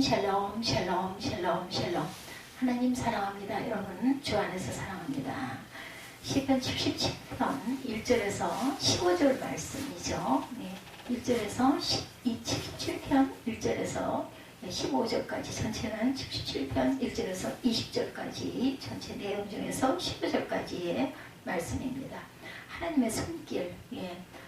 샬롬 샬롬 샬롬 샬롬. 하나님 사랑합니다. 여러분 주 안에서 사랑합니다. 시편 77편 1절에서 15절 말씀이죠. 1절에서 77편 1절에서 15절까지 전체는 77편 1절에서 20절까지 전체 내용 중에서 15절까지의 말씀입니다. 하나님의 손길,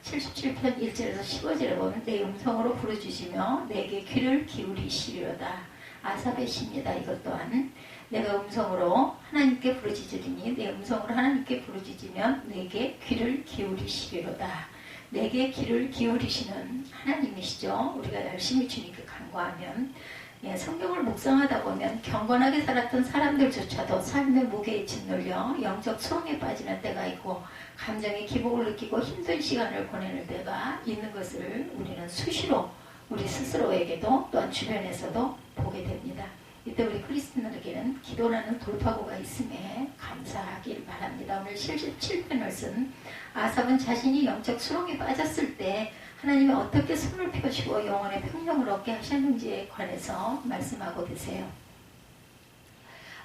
77편 1절에서 15절에 보면 내 음성으로 부르짖으며 내게 귀를 기울이시리로다. 아삽의 시입니다. 이것 또한 내가 음성으로 하나님께 부르짖으리니 내 음성으로 하나님께 부르짖으면 내게 귀를 기울이시리로다. 내게 귀를 기울이시는 하나님이시죠. 우리가 열심히 주님께 간구하면, 성경을 묵상하다 보면 경건하게 살았던 사람들조차도 삶의 무게에 짓눌려 영적 소롱에 빠지는 때가 있고 감정의 기복을 느끼고 힘든 시간을 보내는 때가 있는 것을 우리는 수시로 우리 스스로에게도 또한 주변에서도 보게 됩니다. 이때 우리 크리스천들에게는 기도라는 돌파구가 있음에 감사하길 바랍니다. 오늘 77편을 쓴 아삽은 자신이 영적 수렁에 빠졌을 때 하나님이 어떻게 손을 펴시고 영혼의 평정을 얻게 하셨는지에 관해서 말씀하고 계세요.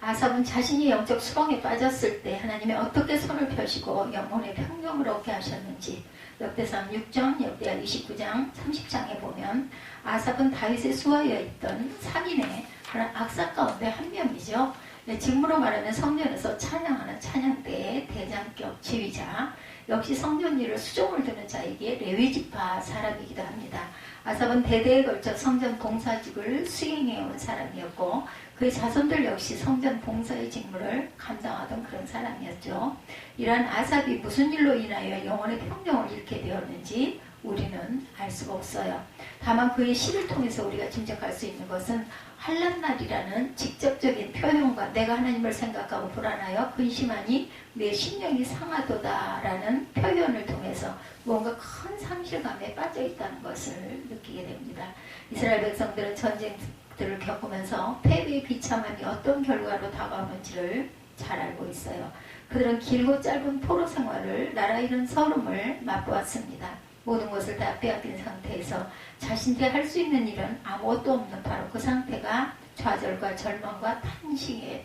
아삽은 자신이 영적 수렁에 빠졌을 때 하나님이 어떻게 손을 펴시고 영혼의 평정을 얻게 하셨는지 역대상 6장, 역대하 29장, 30장에 보면 아삽은 다윗의 수하에 있던 상인의 악사 가운데 한 명이죠. 지금으로 말하면 성전에서 찬양하는 찬양대의 대장격 지휘자, 역시 성전 일을 수종을 두는 자에게 레위지파 사람이기도 합니다. 아삽은 대대에 걸쳐 성전 봉사직을 수행해온 사람이었고 그의 자손들 역시 성전 봉사의 직무를 감당하던 그런 사람이었죠. 이러한 아삽이 무슨 일로 인하여 영혼의 평정을 잃게 되었는지 우리는 알 수가 없어요. 다만 그의 시를 통해서 우리가 짐작할 수 있는 것은 환난날이라는 직접적인 표현과 내가 하나님을 생각하고 불안하여 근심하니 내 심령이 상하도다라는 표현을 통해서 뭔가 큰 상실감에 빠져있다는 것을 느끼게 됩니다. 이스라엘 백성들은 전쟁들을 겪으면서 패배의 비참함이 어떤 결과로 다가오는지를 잘 알고 있어요. 그들은 길고 짧은 포로 생활을 나라 잃은 서름을 맛보았습니다. 모든 것을 다 빼앗긴 상태에서 자신들이 할 수 있는 일은 아무것도 없는 바로 그 상태가 좌절과 절망과 탄식의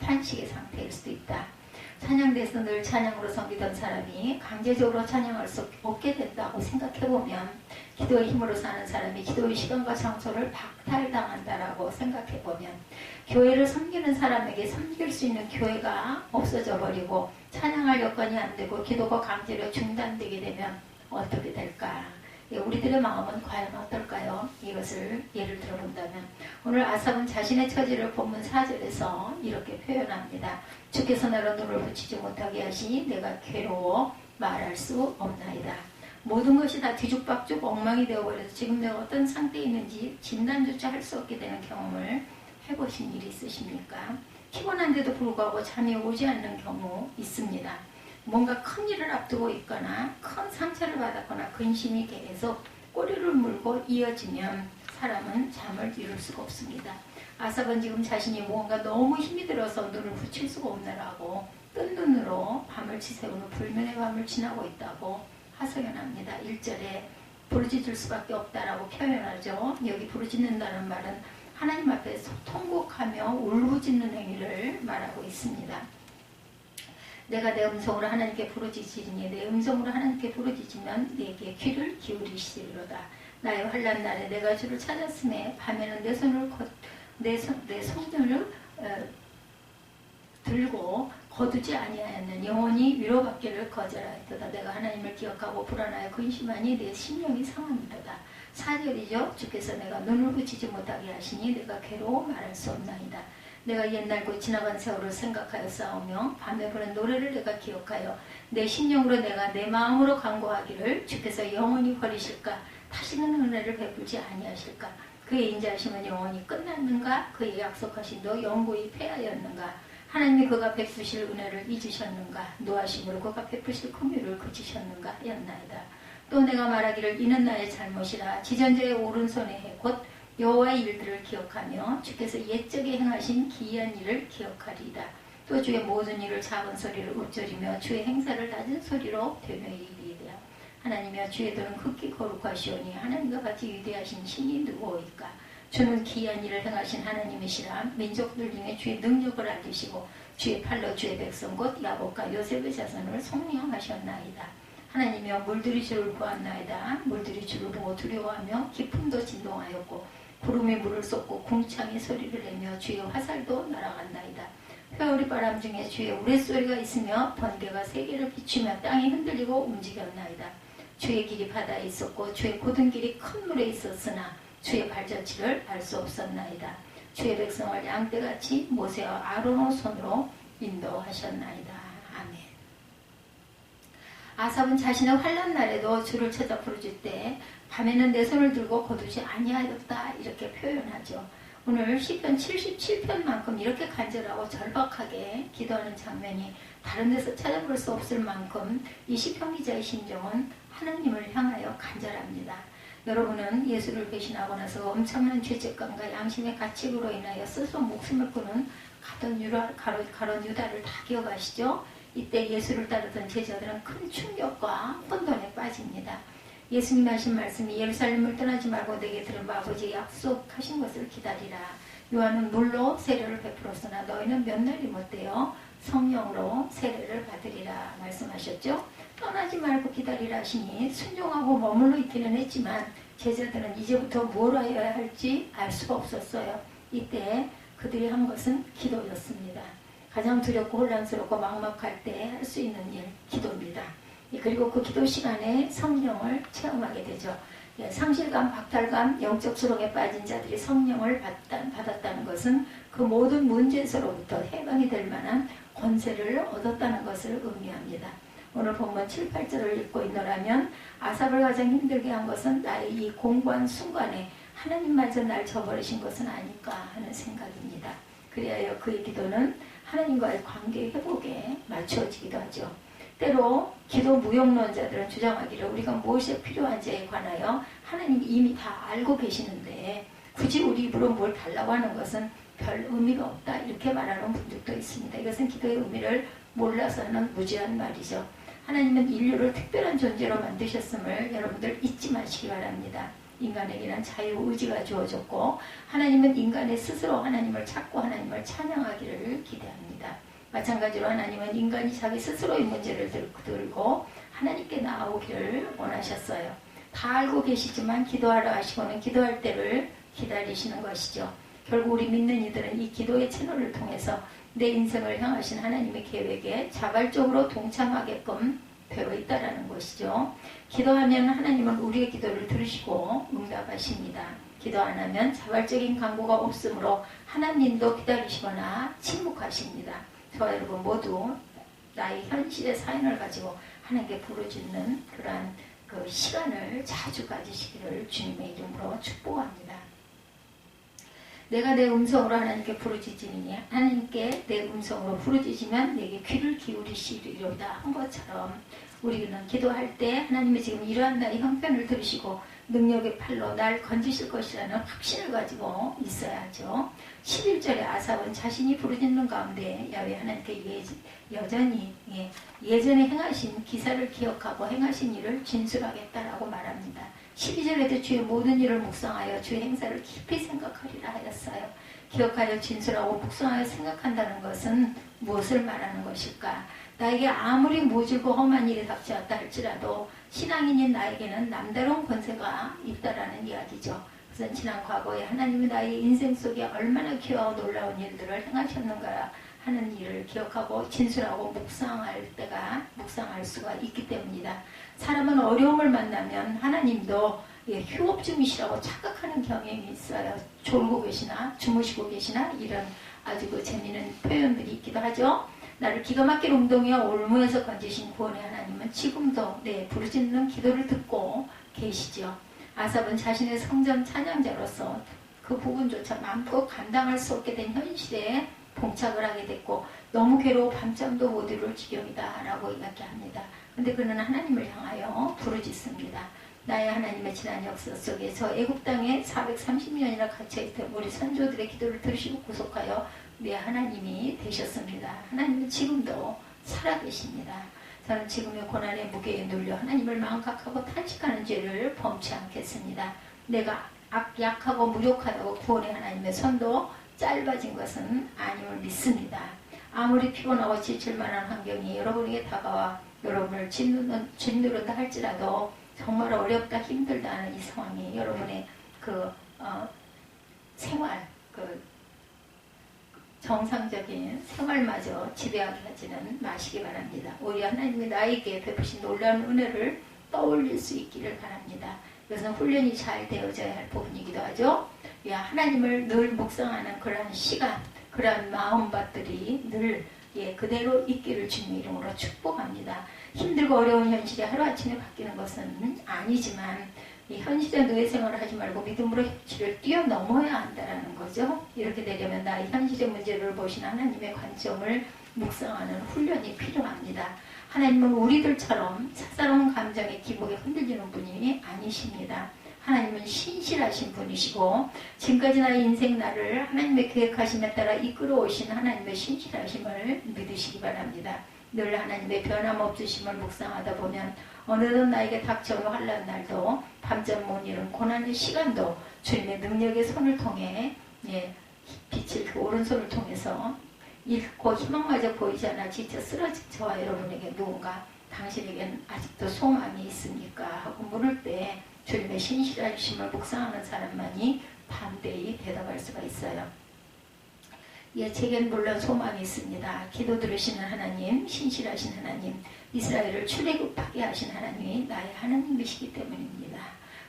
상태일 수도 있다. 찬양대에서 늘 찬양으로 섬기던 사람이 강제적으로 찬양할 수 없게 된다고 생각해보면 기도의 힘으로 사는 사람이 기도의 시간과 장소를 박탈당한다라고 생각해보면 교회를 섬기는 사람에게 섬길 수 있는 교회가 없어져 버리고 찬양할 여건이 안 되고 기도가 강제로 중단되게 되면 어떻게 될까? 우리들의 마음은 과연 어떨까요? 이것을 예를 들어본다면 오늘 아삽은 자신의 처지를 본문 4절에서 이렇게 표현합니다. 주께서 나로 눈을 붙이지 못하게 하시니 내가 괴로워 말할 수 없나이다. 모든 것이 다 뒤죽박죽 엉망이 되어버려서 지금 내가 어떤 상태에 있는지 진단조차 할 수 없게 되는 경험을 해보신 일이 있으십니까? 피곤한데도 불구하고 잠이 오지 않는 경우 있습니다. 뭔가 큰 일을 앞두고 있거나 큰 상처를 받았거나 근심이 계속 꼬리를 물고 이어지면 사람은 잠을 이룰 수가 없습니다. 아삽은 지금 자신이 뭔가 너무 힘이 들어서 눈을 붙일 수가 없느라고 뜬 눈으로 밤을 치새우는 불면의 밤을 지나고 있다고 하소연합니다. 1절에 부르짖을 수밖에 없다라고 표현하죠. 여기 부르짖는다는 말은 하나님 앞에서 통곡하며 울부짖는 행위를 말하고 있습니다. 내가 내 음성으로 하나님께 부르짖으리니 내 음성으로 하나님께 부르짖으면 내게 귀를 기울이시리로다. 나의 환난 날에 내가 주를 찾았음에 밤에는 내 손을 들고 거두지 아니하였는 영원히 위로받기를 거절하였도다. 내가 하나님을 기억하고 불안하여 근심하니 내 심령이 상합니다다. 4절이죠. 주께서 내가 눈을 붙이지 못하게 하시니 내가 괴로워 말할 수 없나이다. 내가 옛날고 지나간 세월을 생각하여 싸우며 밤에 부른 노래를 내가 기억하여 내 심령으로 내가 내 마음으로 간구하기를 주께서 영원히 버리실까? 다시는 은혜를 베풀지 아니하실까? 그의 인자하심은 영원히 끝났는가? 그의 약속하신 도 영구히 패하였는가? 하나님이 그가 베푸실 은혜를 잊으셨는가? 노하심으로 그가 베푸실 긍휼을 그치셨는가? 였나이다. 또 내가 말하기를 이는 나의 잘못이라 지전자의 오른손에 해 곧 여호와의 일들을 기억하며 주께서 옛적에 행하신 기이한 일을 기억하리이다. 또 주의 모든 일을 작은 소리로 읊조리며 주의 행사를 낮은 소리로 되뇌이리이다. 하나님이여 주의 도는 극히 거룩하시오니 하나님과 같이 위대하신 신이 누구오이까? 주는 기이한 일을 행하신 하나님이시라. 민족들 중에 주의 능력을 알리시고 주의 팔로 주의 백성 곧 야곱과 요셉의 자손을 성령하셨나이다. 하나님이여 물들이 주를 보았나이다. 물들이 주를 보고 두려워하며 깊음도 진동하였고 구름이 물을 쏟고 궁창이 소리를 내며 주의 화살도 날아간나이다. 회오리 바람 중에 주의 우레소리가 있으며 번개가 세계를 비추며 땅이 흔들리고 움직였나이다. 주의 길이 바다에 있었고 주의 고든 길이 큰 물에 있었으나 주의 발자취를 알 수 없었나이다. 주의 백성을 양떼같이 모세와 아론의 손으로 인도하셨나이다. 아멘. 아삽은 자신의 환난 날에도 주를 찾아 부르짖을 때 밤에는 내 손을 들고 거두지 아니하였다 이렇게 표현하죠. 오늘 시편 77편만큼 이렇게 간절하고 절박하게 기도하는 장면이 다른 데서 찾아볼 수 없을 만큼 이 시편 기자의 심정은 하나님을 향하여 간절합니다. 여러분은 예수를 배신하고 나서 엄청난 죄책감과 양심의 가책으로 인하여 스스로 목숨을 끊은 가론 유다를 다 기억하시죠? 이때 예수를 따르던 제자들은 큰 충격과 혼돈에 빠집니다. 예수님 하신 말씀이 예루살렘을 떠나지 말고 내게 들은 아버지의 약속하신 것을 기다리라. 요한은 물로 세례를 베풀었으나 너희는 몇 날이 못되어 성령으로 세례를 받으리라 말씀하셨죠. 떠나지 말고 기다리라 하시니 순종하고 머물러 있기는 했지만 제자들은 이제부터 뭘 해야 할지 알 수가 없었어요. 이때 그들이 한 것은 기도였습니다. 가장 두렵고 혼란스럽고 막막할 때 할 수 있는 일, 기도입니다. 그리고 그 기도 시간에 성령을 체험하게 되죠. 상실감, 박탈감, 영적 수렁에 빠진 자들이 성령을 받았다는 것은 그 모든 문제에서로부터 해방이 될 만한 권세를 얻었다는 것을 의미합니다. 오늘 본문 7, 8절을 읽고 있노라면 아삽을 가장 힘들게 한 것은 나의 이 공고한 순간에 하나님마저 날 저버리신 것은 아닐까 하는 생각입니다. 그리하여 그의 기도는 하나님과의 관계 회복에 맞추어지기도 하죠. 때로 기도 무용론자들은 주장하기를 우리가 무엇이 필요한지에 관하여 하나님이 이미 다 알고 계시는데 굳이 우리 입으로 뭘 달라고 하는 것은 별 의미가 없다 이렇게 말하는 분들도 있습니다. 이것은 기도의 의미를 몰라서 하는 무지한 말이죠. 하나님은 인류를 특별한 존재로 만드셨음을 여러분들 잊지 마시기 바랍니다. 인간에게는 자유의지가 주어졌고 하나님은 인간의 스스로 하나님을 찾고 하나님을 찬양하기를 기대합니다. 마찬가지로 하나님은 인간이 자기 스스로의 문제를 들고 하나님께 나아오기를 원하셨어요. 다 알고 계시지만 기도하라 하시고는 기도할 때를 기다리시는 것이죠. 결국 우리 믿는 이들은 이 기도의 채널을 통해서 내 인생을 향하신 하나님의 계획에 자발적으로 동참하게끔 되어 있다는 것이죠. 기도하면 하나님은 우리의 기도를 들으시고 응답하십니다. 기도 안 하면 자발적인 간구가 없으므로 하나님도 기다리시거나 침묵하십니다. 저와 여러분 모두 나의 현실의 사연을 가지고 하나님께 부르짖는 그러한 그 시간을 자주 가지시기를 주님의 이름으로 축복합니다. 내가 내 음성으로 하나님께 부르짖으니 하나님께 내 음성으로 부르짖으면 내게 귀를 기울이시리로다 한 것처럼 우리는 기도할 때 하나님이 지금 이러한 나의 형편을 들으시고 능력의 팔로 날 건지실 것이라는 확신을 가지고 있어야 하죠. 11절에 아삽은 자신이 부르짖는 가운데 야훼 하나님께 여전히 예전에 행하신 기사를 기억하고 행하신 일을 진술하겠다라고 말합니다. 12절에도 주의 모든 일을 묵상하여 주의 행사를 깊이 생각하리라 하였어요. 기억하여 진술하고 묵상하여 생각한다는 것은 무엇을 말하는 것일까? 나에게 아무리 모질고 험한 일이 닥쳐왔다 할지라도 신앙인인 나에게는 남다른 권세가 있다라는 이야기죠. 그래서 지난 과거에 하나님이 나의 인생 속에 얼마나 귀하고 놀라운 일들을 행하셨는가 하는 일을 기억하고 진술하고 묵상할 수가 있기 때문이다. 사람은 어려움을 만나면 하나님도 휴업 중이시라고 착각하는 경향이 있어요. 졸고 계시나 주무시고 계시나 이런 아주 재미있는 표현들이 있기도 하죠. 나를 기가 막힐 웅덩이와 올무에서 건지신 구원의 하나님은 지금도 내 부르짖는 기도를 듣고 계시죠. 아삽은 자신의 성전 찬양자로서 그 부분조차 마음껏 감당할 수 없게 된 현실에 봉착을 하게 됐고 너무 괴로워 밤잠도 못 이룰 지경이다 라고 이야기합니다. 그런데 그는 하나님을 향하여 부르짖습니다. 나의 하나님의 지난 역사 속에서 애굽 땅에 430년이나 갇혀있던 우리 선조들의 기도를 들으시고 구속하여 내 하나님이 되셨습니다. 하나님은 지금도 살아계십니다. 저는 지금의 고난의 무게에 눌려 하나님을 망각하고 탄식하는 죄를 범치 않겠습니다. 내가 약하고 무력하다고 구원의 하나님의 손도 짧아진 것은 아님을 믿습니다. 아무리 피곤하고 지칠만한 환경이 여러분에게 다가와 여러분을 짓누른다 할지라도 정말 어렵다 힘들다 하는 이 상황이 여러분의 생활, 정상적인 생활마저 지배하게 하지는 마시기 바랍니다. 오히려 하나님이 나에게 베푸신 놀라운 은혜를 떠올릴 수 있기를 바랍니다. 이것은 훈련이 잘 되어져야 할 부분이기도 하죠. 하나님을 늘 묵상하는 그러한 시간, 그러한 마음밭들이 늘 그대로 있기를 주님의 이름으로 축복합니다. 힘들고 어려운 현실이 하루아침에 바뀌는 것은 아니지만 이 현실의 노예 생활을 하지 말고 믿음으로 현실을 뛰어넘어야 한다는 거죠. 이렇게 되려면 나의 현실의 문제를 보신 하나님의 관점을 묵상하는 훈련이 필요합니다. 하나님은 우리들처럼 사사로운 감정의 기복에 흔들리는 분이 아니십니다. 하나님은 신실하신 분이시고 지금까지 나의 인생 나를 하나님의 계획하심에 따라 이끌어오신 하나님의 신실하심을 믿으시기 바랍니다. 늘 하나님의 변함없으심을 묵상하다 보면 어느덧 나에게 닥쳐오는 환난 날도 밤잠 못 이룬 고난의 시간도 주님의 능력의 손을 통해 빛을 그 오른손을 통해서 잃고 희망마저 보이지 않아 지쳐 쓰러진 저와 여러분에게 누군가 당신에게는 아직도 소망이 있습니까? 하고 물을 때 주님의 신실하심을 묵상하는 사람만이 담대히 대답할 수가 있어요. 제겐 물론 소망이 있습니다. 기도 들으시는 하나님, 신실하신 하나님, 이스라엘을 출애굽하게 하신 하나님이 나의 하나님이시기 때문입니다.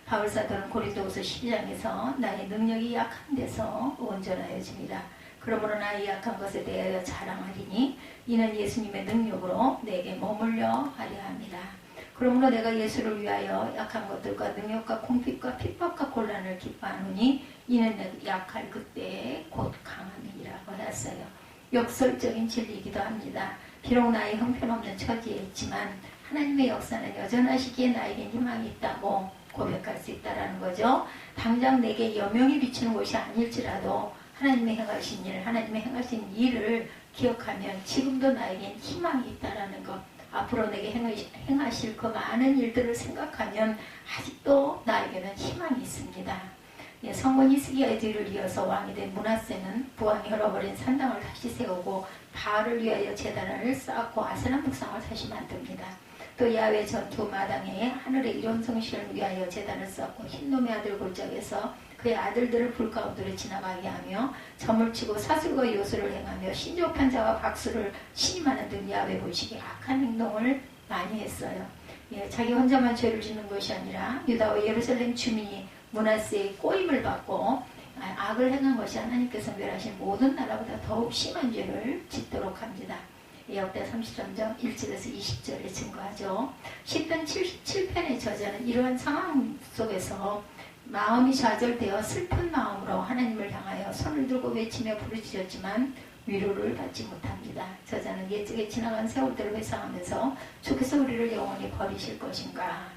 바울사도는 고린도후서 12장에서 나의 능력이 약한 데서 온전하여집니다. 그러므로 나의 약한 것에 대하여 자랑하리니 이는 예수님의 능력으로 내게 머물려 하려 합니다. 그러므로 내가 예수를 위하여 약한 것들과 능력과 공핍과 핍박과 곤란을 기뻐하노니 이는 약할 그때에 곧 강함이라고 하였어요. 역설적인 진리이기도 합니다. 비록 나의 형편없는 처지에 있지만 하나님의 역사는 여전하시기에 나에겐 희망이 있다고 고백할 수 있다는 거죠. 당장 내게 여명이 비치는 것이 아닐지라도 하나님의 행하신 일, 하나님의 행하신 일을 기억하면 지금도 나에겐 희망이 있다는 것, 앞으로 내게 행하실 그 많은 일들을 생각하면 아직도 나에게는 희망이 있습니다. 성군 히스기야의 뒤를 이어서 왕이 된 므낫세는 부왕이 헐어버린 산당을 다시 세우고 바알을 위하여 제단을 쌓고 아세라 묵상을 다시 만듭니다. 또 야외 전투 마당에 하늘의 이론 성실을 위하여 제단을 쌓고 흰놈의 아들 골짜기에서 그의 아들들을 불 가운데로 지나가게 하며 점을 치고 사술과 요술을 행하며 신접한 자와 박수를 신임하는 등 야외 본식의 악한 행동을 많이 했어요. 자기 혼자만 죄를 짓는 것이 아니라 유다와 예루살렘 주민이 므낫세의 꼬임을 받고 악을 행한 것이 하나님께서 멸하신 모든 나라보다 더욱 심한 죄를 짓도록 합니다. 역대 33장 1절에서 20절에 증거하죠. 시편 77편의 저자는 이러한 상황 속에서 마음이 좌절되어 슬픈 마음으로 하나님을 향하여 손을 들고 외치며 부르짖었지만 위로를 받지 못합니다. 저자는 옛적에 지나간 세월들을 회상하면서 주께서 우리를 영원히 버리실 것인가?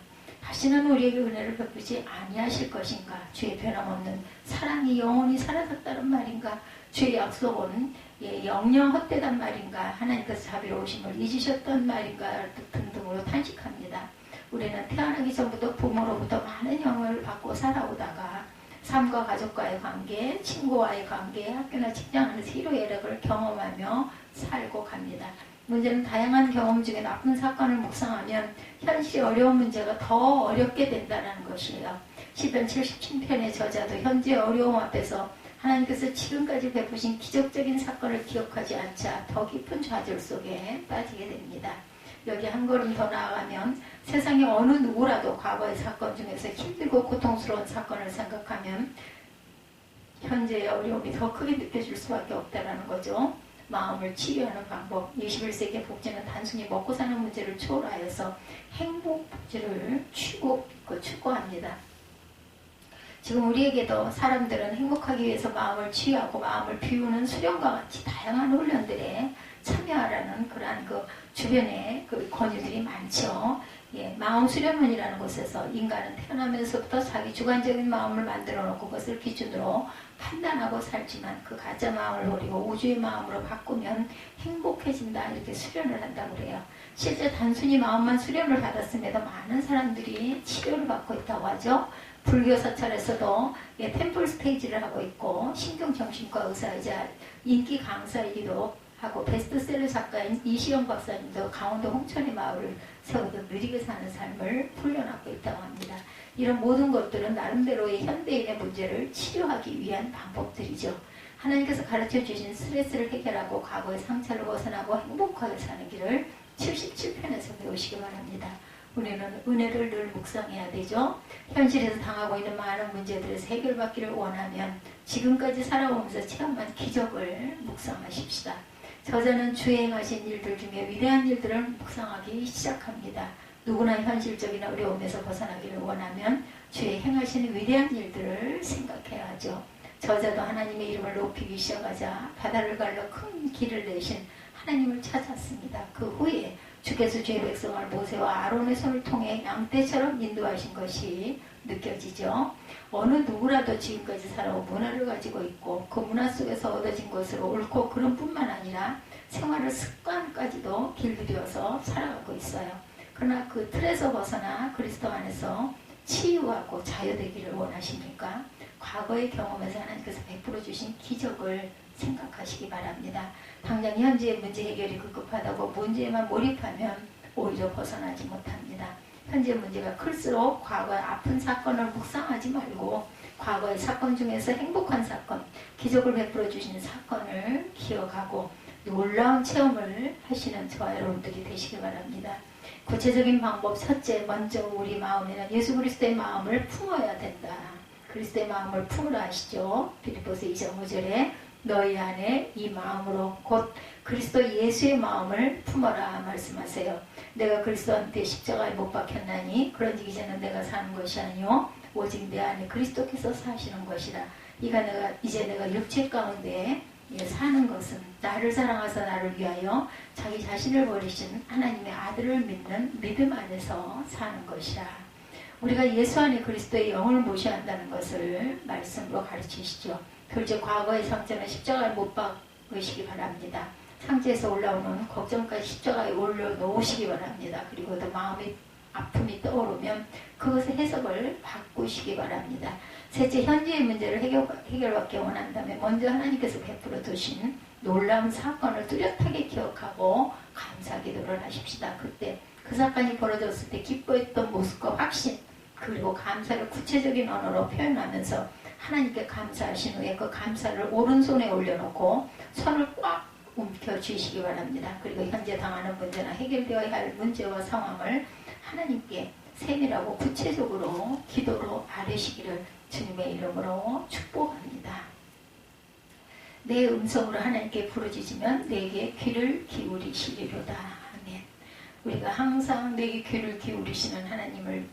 다시는 우리에게 은혜를 베푸지 아니하실 것인가? 주의 변함없는 사랑이 영원히 사라졌다는 말인가? 주의 약속은 영영 헛되단 말인가? 하나님께서 자비로우심을 잊으셨단 말인가? 등등으로 탄식합니다. 우리는 태어나기 전부터 부모로부터 많은 영향을 받고 살아오다가 삶과 가족과의 관계, 친구와의 관계, 학교나 직장 안에서 희로애락을 경험하며 살고 갑니다. 문제는 다양한 경험 중에 나쁜 사건을 묵상하면 현실의 어려운 문제가 더 어렵게 된다는 것이에요. 시편 77편의 저자도 현재의 어려움 앞에서 하나님께서 지금까지 베푸신 기적적인 사건을 기억하지 않자 더 깊은 좌절 속에 빠지게 됩니다. 여기 한 걸음 더 나아가면 세상의 어느 누구라도 과거의 사건 중에서 힘들고 고통스러운 사건을 생각하면 현재의 어려움이 더 크게 느껴질 수밖에 없다는 거죠. 마음을 치유하는 방법, 21세기의 복지는 단순히 먹고 사는 문제를 초월하여서 행복 복지를 추구합니다. 지금 우리에게도 사람들은 행복하기 위해서 마음을 치유하고 마음을 비우는 수련과 같이 다양한 훈련들에 참여하라는 그러한 주변에 권유들이 많죠. 마음 수련원이라는 곳에서 인간은 태어나면서부터 자기 주관적인 마음을 만들어 놓고 그것을 기준으로 판단하고 살지만 그 가짜 마음을 버리고 우주의 마음으로 바꾸면 행복해진다, 이렇게 수련을 한다고 그래요. 실제 단순히 마음만 수련을 받았음에도 많은 사람들이 치료를 받고 있다고 하죠. 불교 사찰에서도 템플 스테이지를 하고 있고 신경정신과 의사이자 인기 강사이기도 하고 베스트셀러 작가인 이시영 박사님도 강원도 홍천의 마을을 세워서 느리게 사는 삶을 훈련하고 있다고 합니다. 이런 모든 것들은 나름대로의 현대인의 문제를 치료하기 위한 방법들이죠. 하나님께서 가르쳐 주신 스트레스를 해결하고 과거의 상처를 벗어나고 행복하게 사는 길을 77편에서 배우시기 바랍니다. 우리는 은혜를 늘 묵상해야 되죠. 현실에서 당하고 있는 많은 문제들에서 해결받기를 원하면 지금까지 살아오면서 체험한 기적을 묵상하십시다. 저자는 주의 행하신 일들 중에 위대한 일들을 묵상하기 시작합니다. 누구나 현실적인 어려움에서 벗어나기를 원하면 주의 행하시는 위대한 일들을 생각해야 하죠. 저자도 하나님의 이름을 높이기 시작하자 바다를 갈라 큰 길을 내신 하나님을 찾았습니다. 그 후에 주께서 주의 백성을 모세와 아론의 손을 통해 양떼처럼 인도하신 것이 느껴지죠. 어느 누구라도 지금까지 살아온 문화를 가지고 있고 그 문화 속에서 얻어진 것으로 옳고 그름 뿐만 아니라 생활의 습관까지도 길들여서 살아가고 있어요. 그러나 그 틀에서 벗어나 그리스도 안에서 치유하고 자유되기를 원하십니까? 과거의 경험에서 하나님께서 베풀어 주신 기적을 생각하시기 바랍니다. 당장 현재의 문제 해결이 급급하다고 문제에만 몰입하면 오히려 벗어나지 못합니다. 현재 문제가 클수록 과거의 아픈 사건을 묵상하지 말고 과거의 사건 중에서 행복한 사건, 기적을 베풀어 주시는 사건을 기억하고 놀라운 체험을 하시는 저와 여러분들이 되시기 바랍니다. 구체적인 방법 첫째, 먼저 우리 마음에는 예수 그리스도의 마음을 품어야 된다. 그리스도의 마음을 품으라 하시죠. 빌립보서 2장 5절에 너희 안에 이 마음으로 곧 그리스도 예수의 마음을 품어라 말씀하세요. 내가 그리스도한테 십자가에 못 박혔나니 그런즉 이제는 내가 사는 것이 아니요 오직 내 안에 그리스도께서 사시는 것이라. 이제 내가 육체 가운데 사는 것은 나를 사랑하사 나를 위하여 자기 자신을 버리신 하나님의 아들을 믿는 믿음 안에서 사는 것이라. 우리가 예수 안에 그리스도의 영을 모셔야 한다는 것을 말씀으로 가르치시죠. 둘째, 과거의 상처는 십자가에 못 박으시기 바랍니다. 상처에서 올라오는 걱정까지 십자가에 올려놓으시기 바랍니다. 그리고 또 마음의 아픔이 떠오르면 그것의 해석을 바꾸시기 바랍니다. 셋째, 현재의 문제를 해결받기 원한다면 먼저 하나님께서 베풀어 두신 놀라운 사건을 뚜렷하게 기억하고 감사 기도를 하십시다. 그때 그 사건이 벌어졌을 때 기뻐했던 모습과 확신 그리고 감사를 구체적인 언어로 표현하면서 하나님께 감사하신 후에 그 감사를 오른손에 올려놓고 손을 꽉 움켜쥐시기 바랍니다. 그리고 현재 당하는 문제나 해결되어야 할 문제와 상황을 하나님께 세밀하고 구체적으로 기도로 아뢰시기를 주님의 이름으로 축복합니다. 내 음성으로 하나님께 부르짖으면 내게 귀를 기울이시리로다. 아멘. 우리가 항상 내게 귀를 기울이시는 하나님을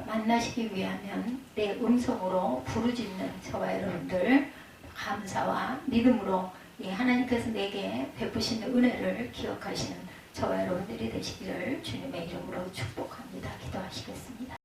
만나시기 위하면 내 음성으로 부르짖는 저와 여러분들 감사와 믿음으로 하나님께서 내게 베푸시는 은혜를 기억하시는 저와 여러분들이 되시기를 주님의 이름으로 축복합니다. 기도하시겠습니다.